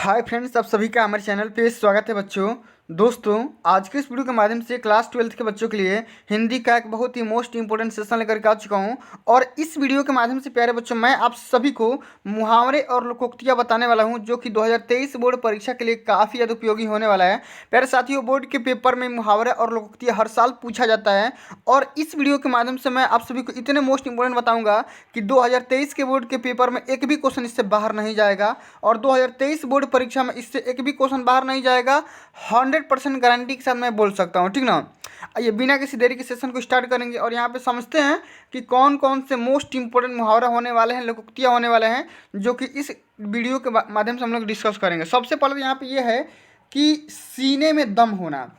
Hi friends, आप सभी का हमारे चैनल पे स्वागत है। दोस्तों आज के इस वीडियो के माध्यम से क्लास 12th के बच्चों के लिए हिंदी का एक बहुत ही मोस्ट इंपॉर्टेंट सेशन लेकर के आ चुका हूं। और इस वीडियो के माध्यम से प्यारे बच्चों मैं आप सभी को मुहावरे और लोकोक्तियां बताने वाला हूं, जो कि 2023 बोर्ड परीक्षा के लिए काफ़ी ज़्यादा उपयोगी होने वाला है। प्यारे साथियों, बोर्ड के पेपर में मुहावरे और लोकोक्तियाँ हर साल पूछा जाता है और इस वीडियो के माध्यम से मैं आप सभी को इतने मोस्ट इंपॉर्टेंट बताऊँगा कि 2023 के बोर्ड के पेपर में एक भी क्वेश्चन इससे बाहर नहीं जाएगा और 2023 बोर्ड परीक्षा में इससे एक भी क्वेश्चन बाहर नहीं जाएगा। 100% गारंटी के साथ मैं बोल सकता हूँ, ठीक ना। आइए बिना किसी देरी के सेशन को स्टार्ट करेंगे और यहाँ पे समझते हैं कि कौन कौन से मोस्ट इंपॉर्टेंट मुहावरा होने वाले हैं, लोकोक्तियाँ होने वाले हैं, जो कि इस वीडियो के माध्यम से हम लोग डिस्कस करेंगे। सबसे पहले तो यहाँ पे ये है कि सीने में दम होना।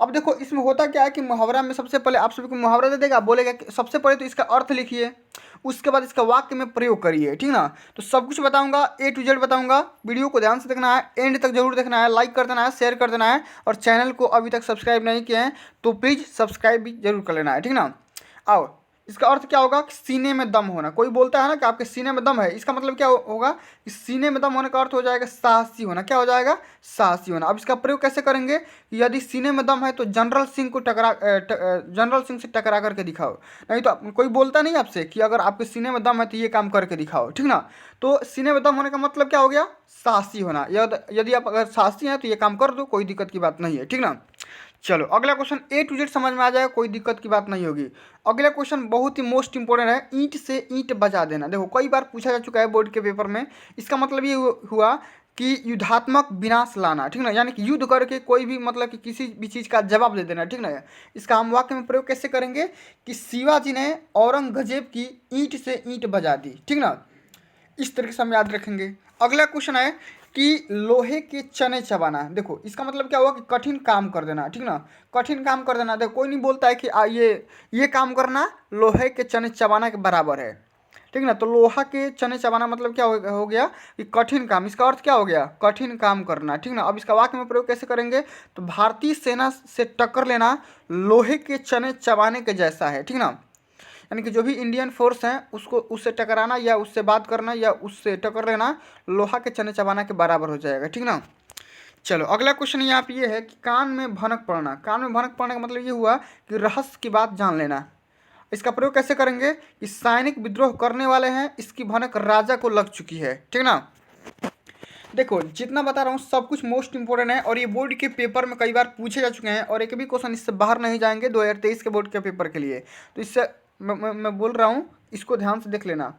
अब देखो इसमें होता क्या है कि मुहावरा में सबसे पहले आप सभी को मुहावरा दे देगा, बोलेगा कि सबसे पहले तो इसका अर्थ लिखिए, उसके बाद इसका वाक्य में प्रयोग करिए, ठीक ना। तो सब कुछ बताऊंगा, A to Z बताऊंगा। वीडियो को ध्यान से देखना है, एंड तक जरूर देखना है, लाइक कर देना है, शेयर कर देना है और चैनल को अभी तक सब्सक्राइब नहीं किए हैं तो प्लीज़ सब्सक्राइब भी जरूर कर लेना है, ठीक ना। आओ, इसका अर्थ क्या होगा कि सीने में दम होना। कोई बोलता है ना कि आपके सीने में दम है, इसका मतलब क्या होगा कि सीने में दम होने का अर्थ हो जाएगा साहसी होना। क्या हो जाएगा? साहसी होना। अब इसका प्रयोग कैसे करेंगे कि यदि सीने में दम है तो जनरल सिंह को जनरल सिंह से टकरा करके दिखाओ। नहीं तो कोई बोलता नहीं आपसे कि अगर आपके सीने में दम है तो ये काम करके दिखाओ, ठीक ना। तो सीने में दम होने का मतलब क्या हो गया? साहसी होना। यदि आप अगर साहसी हैं तो ये काम कर दो, कोई दिक्कत की बात नहीं है, ठीक ना। चलो अगला क्वेश्चन A to Z समझ में आ जाएगा, कोई दिक्कत की बात नहीं होगी। अगला क्वेश्चन बहुत ही मोस्ट इंपॉर्टेंट है, ईंट से ईंट बजा देना। देखो कई बार पूछा जा चुका है बोर्ड के पेपर में। इसका मतलब ये हुआ कि युद्धात्मक विनाश लाना, ठीक ना, यानी कि युद्ध करके कोई भी मतलब कि किसी भी चीज़ का जवाब दे देना, ठीक ना। इसका हम वाक्य में प्रयोग कैसे करेंगे कि शिवाजी ने औरंगजेब की ईंट से ईंट बजा दी, ठीक ना। इस तरीके से हम याद रखेंगे। अगला क्वेश्चन है कि लोहे के चने चबाना। देखो इसका मतलब क्या हुआ कि कठिन काम कर देना, ठीक ना। कठिन काम कर देना। देखो कोई नहीं बोलता है कि ये काम करना लोहे के चने चबाना के बराबर है, ठीक ना। तो लोहा के चने चबाना मतलब क्या हो गया कि कठिन काम। इसका अर्थ क्या हो गया? कठिन काम करना, ठीक ना। अब इसका वाक्य में प्रयोग कैसे करेंगे तो भारतीय सेना से टक्कर लेना लोहे के चने चबाने के जैसा है, ठीक ना। यानी कि जो भी इंडियन फोर्स हैं उसको उससे टकराना या उससे बात करना या उससे टक्कर लेना लोहा के चने चबाना के बराबर हो जाएगा, ठीक ना। चलो अगला क्वेश्चन यहाँ पे ये है कि कान में भनक पड़ना। कान में भनक पड़ने का मतलब ये हुआ कि रहस्य की बात जान लेना। इसका प्रयोग कैसे करेंगे कि सैनिक विद्रोह करने वाले हैं, इसकी भनक राजा को लग चुकी है, ठीक ना। देखो जितना बता रहा हूँ सब कुछ मोस्ट इंपॉर्टेंट है और ये बोर्ड के पेपर में कई बार पूछे जा चुके हैं और एक भी क्वेश्चन इससे बाहर नहीं जाएंगे 2023 के बोर्ड के पेपर के लिए। तो इससे मैं बोल रहा हूँ, इसको ध्यान से देख लेना।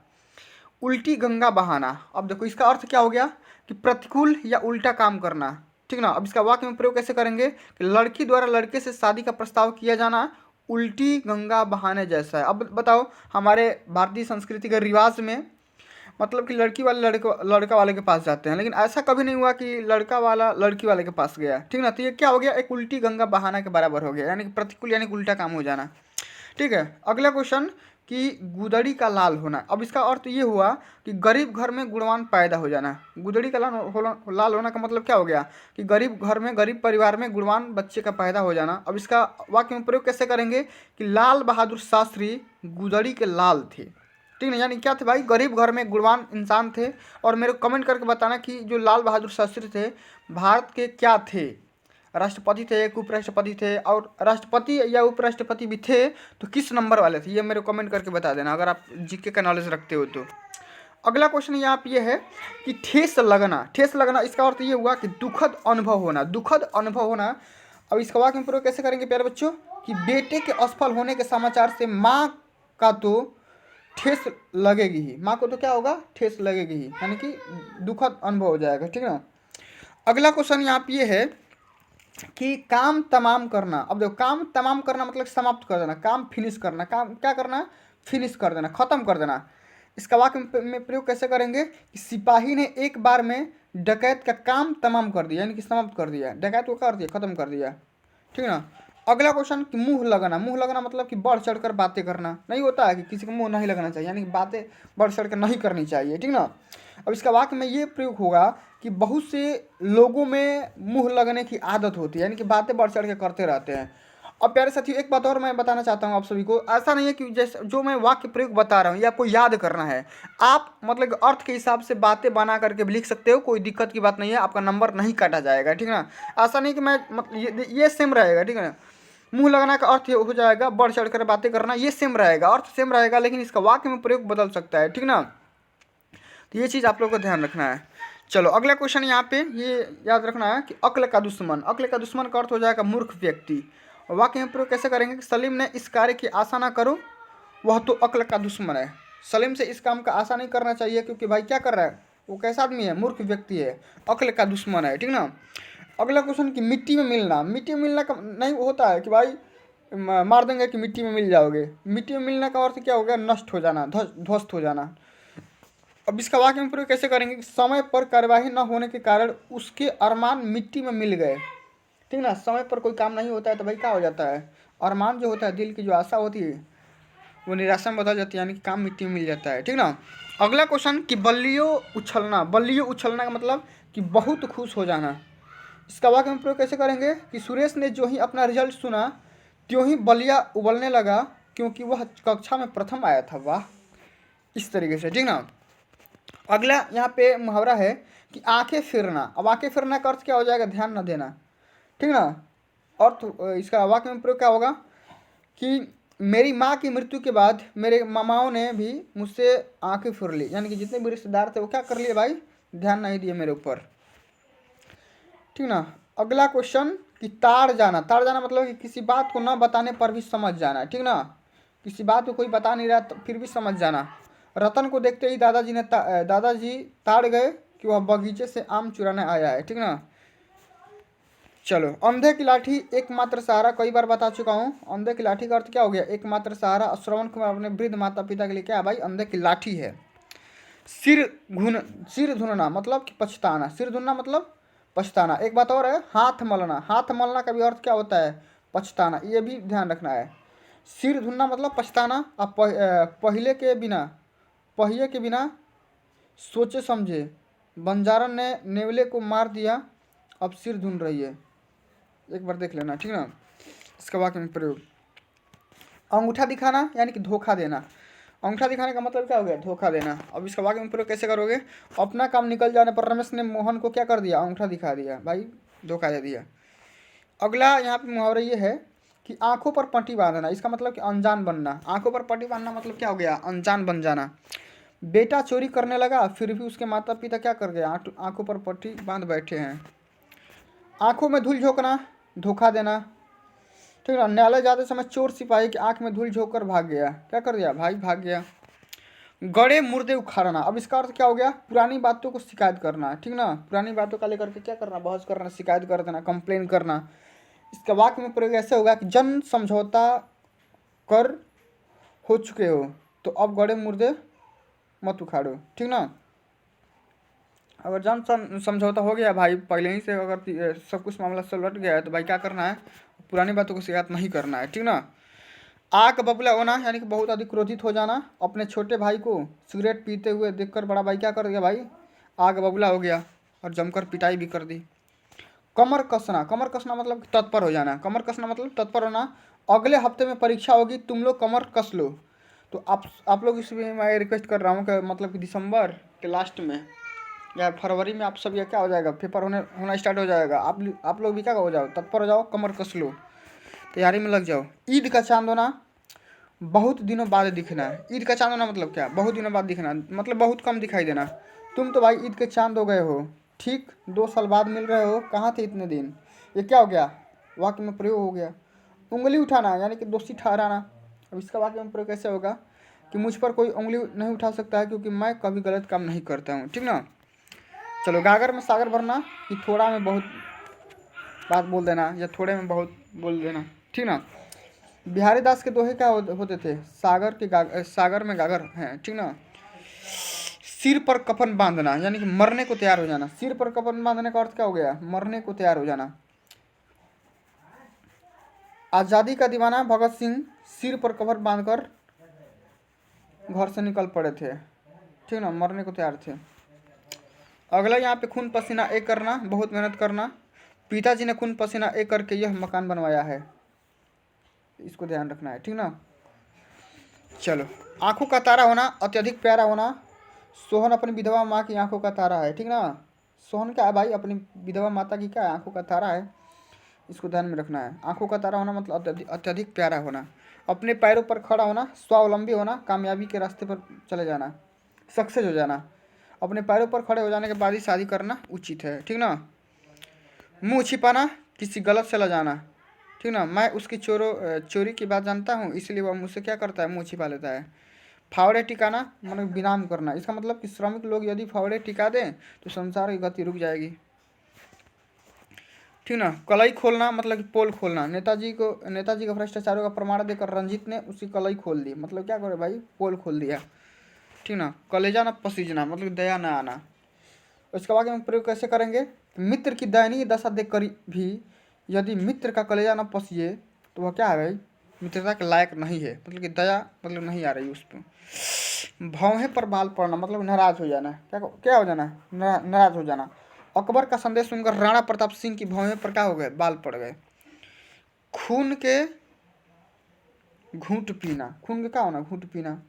उल्टी गंगा बहाना। अब देखो इसका अर्थ क्या हो गया कि प्रतिकूल या उल्टा काम करना, ठीक ना। अब इसका वाक्य में प्रयोग कैसे करेंगे कि लड़की द्वारा लड़के से शादी का प्रस्ताव किया जाना उल्टी गंगा बहाने जैसा है। अब बताओ हमारे भारतीय संस्कृति के रिवाज में मतलब कि लड़की वाले लड़का वाले के पास जाते हैं, लेकिन ऐसा कभी नहीं हुआ कि लड़का वाला लड़की वाले के पास गया, ठीक ना। तो ये क्या हो गया? एक उल्टी गंगा बहाना के बराबर हो गया, यानी कि प्रतिकूल यानी कि उल्टा काम हो जाना, ठीक है। अगला क्वेश्चन कि गुदड़ी का लाल होना। अब इसका अर्थ ये हुआ कि गरीब घर में गुणवान पैदा हो जाना। गुदड़ी का लाल होना का मतलब क्या हो गया कि गरीब घर में गरीब परिवार में गुणवान बच्चे का पैदा हो जाना। अब इसका वाक्य में प्रयोग कैसे करेंगे कि लाल बहादुर शास्त्री गुदड़ी के लाल थे, ठीक है। यानी क्या थे भाई? गरीब घर में गुणवान इंसान थे। और मेरे को कमेंट करके बताना कि जो लाल बहादुर शास्त्री थे भारत के क्या थे? राष्ट्रपति थे, उपराष्ट्रपति थे, और राष्ट्रपति या उपराष्ट्रपति भी थे तो किस नंबर वाले थे? ये मेरे को कमेंट करके बता देना अगर आप जीके का नॉलेज रखते हो तो। अगला क्वेश्चन यहाँ पे ये है कि ठेस लगना। ठेस लगना इसका अर्थ ये हुआ कि दुखद अनुभव होना। दुखद अनुभव होना। अब इसका वाक्य में प्रयोग कैसे करेंगे प्यारे बच्चों कि बेटे के असफल होने के समाचार से माँ का तो ठेस लगेगी ही। माँ को तो क्या होगा? ठेस लगेगी ही, यानी कि दुखद अनुभव हो जाएगा, ठीक है। अगला क्वेश्चन यहाँ पे ये है कि काम तमाम करना। अब देखो काम तमाम करना मतलब समाप्त कर देना, काम फिनिश करना। काम क्या करना? फिनिश कर देना, खत्म कर देना। इसका वाक्य में प्रयोग कैसे करेंगे कि सिपाही ने एक बार में डकैत का काम तमाम कर दिया, यानी कि समाप्त कर दिया। डकैत को कर दिया, खत्म कर दिया, ठीक है ना। अगला क्वेश्चन कि मुंह लगना। मुंह लगना मतलब कि बढ़ चढ़कर बातें करना। नहीं होता है कि किसी को मुंह नहीं लगना चाहिए, यानी कि बातें बढ़ चढ़ कर नहीं करनी चाहिए, ठीक ना। अब इसका वाक्य में ये प्रयोग होगा कि बहुत से लोगों में मुंह लगने की आदत होती है, यानी कि बातें बढ़ चढ़ के करते रहते हैं। और प्यारे साथियों एक बात और मैं बताना चाहता हूँ आप सभी को, ऐसा नहीं है कि जैसे जो मैं वाक्य प्रयोग बता रहा हूँ ये आपको याद करना है। आप मतलब अर्थ के हिसाब से बातें बना करके भी लिख सकते हो, कोई दिक्कत की बात नहीं है, आपका नंबर नहीं काटा जाएगा, ठीक है ना। ऐसा नहीं कि मैं मतलब ये सेम रहेगा, ठीक है ना। मुंह लगाना का अर्थ हो जाएगा, बढ़ चढ़ कर बातें करना, ये सेम रहेगा, अर्थ सेम रहेगा, लेकिन इसका वाक्य में प्रयोग बदल सकता है, ठीक ना। तो ये चीज़ आप लोग को ध्यान रखना है। चलो अगला क्वेश्चन यहाँ पे ये याद रखना है कि अक्ल का दुश्मन, अक्ल का दुश्मन का अर्थ हो जाएगा मूर्ख व्यक्ति। और वाक्य में प्रयोग कैसे करेंगे कि सलीम ने इस कार्य की आशा ना करो, वह तो अक्ल का दुश्मन है। सलीम से इस काम का आशा नहीं करना चाहिए, क्योंकि भाई क्या कर रहा है, वो कैसा आदमी है, मूर्ख व्यक्ति है, अक्ल का दुश्मन है, ठीक ना। अगला क्वेश्चन कि मिट्टी में मिलना, मिट्टी में मिलना का नहीं होता है कि भाई मार देंगे कि मिट्टी में मिल जाओगे। मिट्टी में मिलने का अर्थ क्या हो गया, नष्ट हो जाना, ध्वस्त हो जाना। अब इसका वाक्य में प्रयोग कैसे करेंगे कि समय पर कार्यवाही न होने के कारण उसके अरमान मिट्टी में मिल गए, ठीक ना। समय पर कोई काम नहीं होता है तो भाई क्या हो जाता है, अरमान जो होता है, दिल की जो आशा होती है वो निराशा में बदल जाती है, यानी कि काम मिट्टी में मिल जाता है, ठीक ना। अगला क्वेश्चन कि बल्लियों उछलना, बल्लियों उछलना का मतलब कि बहुत खुश हो जाना। इसका वाक्य में प्रयोग कैसे करेंगे कि सुरेश ने जो ही अपना रिजल्ट सुना त्यों ही बलिया उबलने लगा, क्योंकि वह कक्षा में प्रथम आया था। वाह, इस तरीके से, ठीक ना। अगला यहाँ पे मुहावरा है कि आंखें फिरना। अब आंखें फिरना का अर्थ क्या हो जाएगा, ध्यान न देना, ठीक ना। अर्थ इसका वाक्य में प्रयोग क्या होगा कि मेरी माँ की मृत्यु के बाद मेरे मामाओं ने भी मुझसे आंखें फिर ली, यानी कि जितने भी रिश्तेदार थे वो क्या कर लिए भाई, ध्यान नहीं दिए मेरे ऊपर, ठीक ना। अगला क्वेश्चन कि ताड़ जाना, ताड़ जाना मतलब कि किसी बात को न बताने पर भी समझ जाना, ठीक ना। किसी बात को कोई बता नहीं रहा तो फिर भी समझ जाना। रतन को देखते ही दादाजी ताड़ गए कि वह बगीचे से आम चुराने आया है, ठीक ना। चलो अंधे की लाठी एकमात्र सहारा, कई बार बता चुका हूँ, अंधे की लाठी का अर्थ क्या हो गया, एकमात्र सहारा। श्रवण कुमार अपने वृद्ध माता पिता के लिए क्या है भाई, अंधे की लाठी है। सिर धुनना मतलब कि पछताना, सिर धुनना मतलब पछताना। एक बात और है, हाथ मलना, हाथ मलना का भी अर्थ क्या होता है, पछताना, ये भी ध्यान रखना है। सिर धुनना मतलब पछताना। अब पहिए के बिना सोचे समझे बंजारन ने नेवले को मार दिया, अब सिर धुन रही है। एक बार देख लेना, ठीक ना। इसका वाक्य में प्रयोग अंगूठा दिखाना यानी कि धोखा देना। अंगूठा दिखाने का मतलब क्या हो गया, धोखा देना। अब इसका वाक्य में प्रयोग कैसे करोगे, अपना काम निकल जाने पर रमेश ने मोहन को क्या कर दिया, अंगूठा दिखा दिया, भाई धोखा दे दिया। अगला यहाँ पे मुहावरा ये है कि आंखों पर पट्टी बांधना। इसका मतलब कि अनजान बनना। आंखों पर पट्टी बांधना मतलब क्या हो गया, अनजान बन जाना। बेटा चोरी करने लगा फिर भी उसके माता पिता क्या कर गए, आंखों पर पट्टी बांध बैठे हैं। आंखों में धूल झोंकना, धोखा देना, ठीक है। न्यायालय जाते समय चोर सिपाही की आंख में धूल झोंक कर भाग गया, क्या कर दिया भाई, भाग गया। गड़े मुर्दे उखाड़ना, अब इसका अर्थ क्या हो गया, पुरानी बातों को शिकायत करना, ठीक ना। पुरानी बातों का लेकर के क्या करना, बहस करना, शिकायत कर देना, कंप्लेन करना। इसका वाक्य में प्रयोग ऐसे होगा कि जन समझौता कर हो चुके हो तो अब गड़े मुर्दे मत उखाड़ो, ठीक ना। अगर जन समझौता हो गया भाई पहले ही से, अगर सब कुछ मामला सुलझ गया है तो भाई क्या करना है, पुरानी बातों को शिकायत नहीं करना है, ठीक ना। आग बबूला होना यानी कि बहुत अधिक क्रोधित हो जाना। अपने छोटे भाई को सिगरेट पीते हुए देखकर बड़ा भाई क्या कर दिया भाई, आग बबूला हो गया और जमकर पिटाई भी कर दी। कमर कसना, कमर कसना मतलब तत्पर हो जाना, कमर कसना मतलब तत्पर होना। अगले हफ्ते में परीक्षा होगी, तुम लोग कमर कस लो। तो आप लोग इसमें मैं रिक्वेस्ट कर रहा हूँ कि मतलब कि दिसंबर के लास्ट में या फरवरी में आप सब ये क्या हो जाएगा, पेपर होना स्टार्ट हो जाएगा। आप लोग भी क्या हो जाओ, तत्पर हो जाओ, कमर कस लो, तैयारी में लग जाओ। ईद का चांद होना, बहुत दिनों बाद दिखना। ईद का चांद होना मतलब क्या, बहुत दिनों बाद दिखना, मतलब बहुत कम दिखाई देना। तुम तो भाई ईद के चांद हो गए हो, ठीक 2 साल बाद मिल रहे हो, कहाँ थे इतने दिन, ये क्या हो गया, वाक्य में प्रयोग हो गया। उंगली उठाना यानी कि दोषी ठहराना। अब इसका वाक्य में प्रयोग कैसे होगा कि मुझ पर कोई उंगली नहीं उठा सकता है क्योंकि मैं कभी गलत काम नहीं करता हूँ, ठीक ना। चलो गागर में सागर भरना कि थोड़ा में बहुत बात बोल देना या थोड़े में बहुत बोल देना, ठीक ना। बिहारी दास के दोहे क्या होते थे, सागर में गागर हैं, ठीक ना। सिर पर कफन बांधना यानी कि मरने को तैयार हो जाना। सिर पर कफन बांधने का अर्थ क्या हो गया, मरने को तैयार हो जाना। आज़ादी का दीवाना भगत सिंह सिर पर कफन बांधकर घर से निकल पड़े थे, ठीक ना, मरने को तैयार थे। अगला यहाँ पे खून पसीना एक करना, बहुत मेहनत करना। पिताजी ने खून पसीना एक करके यह मकान बनवाया है। इसको ध्यान रखना है, ठीक ना। चलो, आंखों का तारा होना, अत्यधिक प्यारा होना। सोहन अपनी विधवा माँ की आंखों का तारा है, ठीक ना। सोहन क्या है भाई, अपनी विधवा माता की क्या है, आंखों का तारा है। इसको ध्यान में रखना है। आंखों का तारा होना मतलब अत्यधिक प्यारा होना। अपने पैरों पर खड़ा होना, स्वावलंबी होना, कामयाबी के रास्ते पर चले जाना, सक्सेस हो जाना। अपने पैरों पर खड़े हो जाने के बाद ही शादी करना उचित है, ठीक ना। मुंह छिपाना, किसी गलत से ल जाना, ठीक ना। मैं उसकी चोरी की बात जानता हूँ, इसलिए वह मुझसे क्या करता है, मुंह छिपा लेता है। फावड़े टिकाना मतलब विराम करना। इसका मतलब कि श्रमिक लोग यदि फावड़े टिका दें तो संसार की गति रुक जाएगी, ठीक ना। कलई खोलना मतलब कि पोल खोलना। नेताजी का भ्रष्टाचारों का प्रमाण देकर रंजीत ने उसकी कलई खोल दी, मतलब क्या करे भाई, पोल खोल दिया, ठीक ना। कलेजा न पसीजना मतलब दया न आना। इसका वाक्य में प्रयोग कैसे करेंगे, मित्र की दयनीय दशा देख कर भी यदि मित्र का कलेजा न पसिए तो वह क्या है भाई, मित्रता के लायक नहीं है, मतलब कि दया मतलब नहीं आ रही उस पर। भौहें पर बाल पड़ना मतलब नाराज हो जाना, क्या हो जाना, नाराज हो जाना। अकबर का संदेश सुनकर राणा प्रताप सिंह की भौहें पर क्या हो गए, बाल पड़ गए। खून के घूंट पीना, खून के क्या होना, घूंट पीना।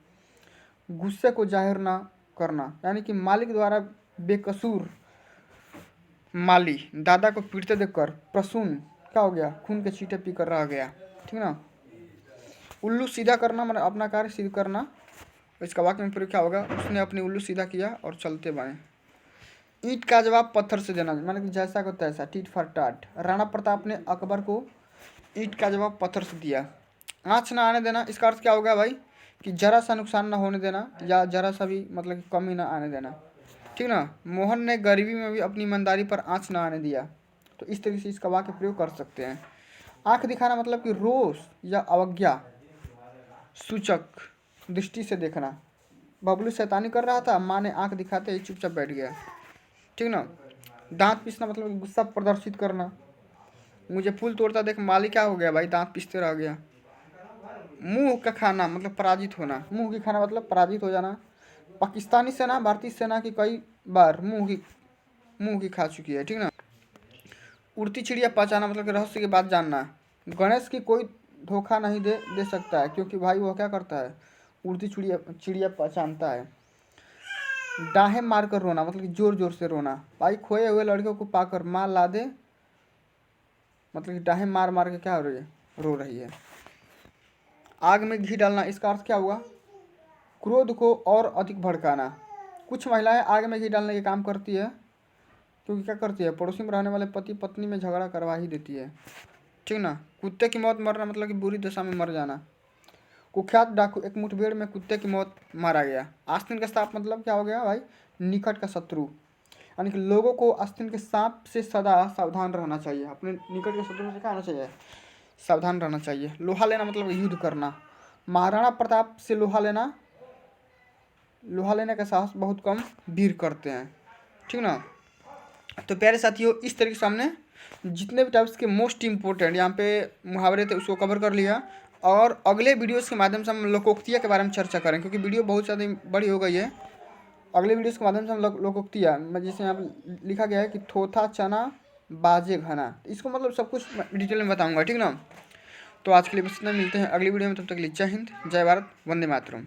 गुस्से को जाहिर ना करना, यानी कि मालिक द्वारा बेकसूर माली दादा को पीटते देखकर प्रसून क्या हो गया, खून के छींटे पीकर रह गया, ठीक ना। उल्लू सीधा करना मतलब अपना कार्य सिद्ध करना। इसका वाक्य में प्रयोग क्या होगा, उसने अपनी उल्लू सीधा किया और चलते बने। ईंट का जवाब पत्थर से देना, मतलब कि जैसा को तैसा, टीट फॉर टाट। राणा प्रताप ने अकबर को ईंट का जवाब पत्थर से दिया। आँच ना आने देना, इसका अर्थ क्या होगा भाई, कि जरा सा नुकसान ना होने देना या जरा सा भी मतलब कि कमी ना आने देना, ठीक ना। मोहन ने गरीबी में भी अपनी ईमानदारी पर आँच ना आने दिया। तो इस तरीके से इसका वाक्य प्रयोग कर सकते हैं। आँख दिखाना मतलब कि रोष या अवज्ञा सूचक दृष्टि से देखना। बबलू शैतानी कर रहा था, माँ ने आँख दिखाते ही चुपचाप बैठ गया, ठीक ना। दांत पीसना मतलब कि गुस्सा प्रदर्शित करना। मुझे फूल तोड़ता देख माली क्या हो गया भाई, दांत पीसते रह गया। मुंह का खाना मतलब पराजित होना, मुंह की खाना मतलब पराजित हो जाना। पाकिस्तानी सेना भारतीय सेना की कई बार मुंह की खा चुकी है, ठीक ना। उड़ती चिड़िया पहचाना मतलब कि रहस्य की बात जानना। गणेश की कोई धोखा नहीं दे सकता है, क्योंकि भाई वह क्या करता है, उड़ती चिड़िया पहचानता है। डाहे मार कर रोना मतलब कि जोर जोर से रोना। भाई खोए हुए लड़के को पाकर माँ ला दे, मतलब कि डाहे मार मार के क्या हो रही है, रो रही है। आग में घी डालना, इसका अर्थ क्या हुआ, क्रोध को और अधिक भड़काना। कुछ महिलाएं आग में घी डालने के काम करती है, क्योंकि क्या करती है, पड़ोसी में रहने वाले पति पत्नी में झगड़ा करवा ही देती है, ठीक ना। कुत्ते की मौत मरना मतलब कि बुरी दशा में मर जाना। कुख्यात डाकू, एक मुठभेड़ में कुत्ते की मौत मारा गया। आस्तीन का सांप मतलब क्या हो गया भाई, निकट का शत्रु, यानी कि लोगों को आस्तीन के सांप से सदा सावधान रहना चाहिए। अपने निकट के शत्रु से क्या होना चाहिए, सावधान रहना चाहिए। लोहा लेना मतलब युद्ध करना। महाराणा प्रताप से लोहा लेने का साहस बहुत कम वीर करते हैं, ठीक ना। तो प्यारे साथियों, इस तरीके से हमने जितने भी टाइप्स के मोस्ट इंपॉर्टेंट यहाँ पे मुहावरे थे उसको कवर कर लिया। और अगले वीडियोस के माध्यम से हम लोकोक्तियाँ के बारे में चर्चा करें, क्योंकि वीडियो बहुत ज़्यादा बड़ी हो गई है। अगले वीडियोस के माध्यम से हम लोकोक्तियाँ, जैसे यहाँ पे लिखा गया है कि थोथा चना बाजे घना, इसको मतलब सब कुछ डिटेल में बताऊँगा, ठीक ना। तो आज के लिए बस इतना, मिलते हैं अगली वीडियो में, तब तक के लिए जय हिंद, जय भारत, वंदे मातरम।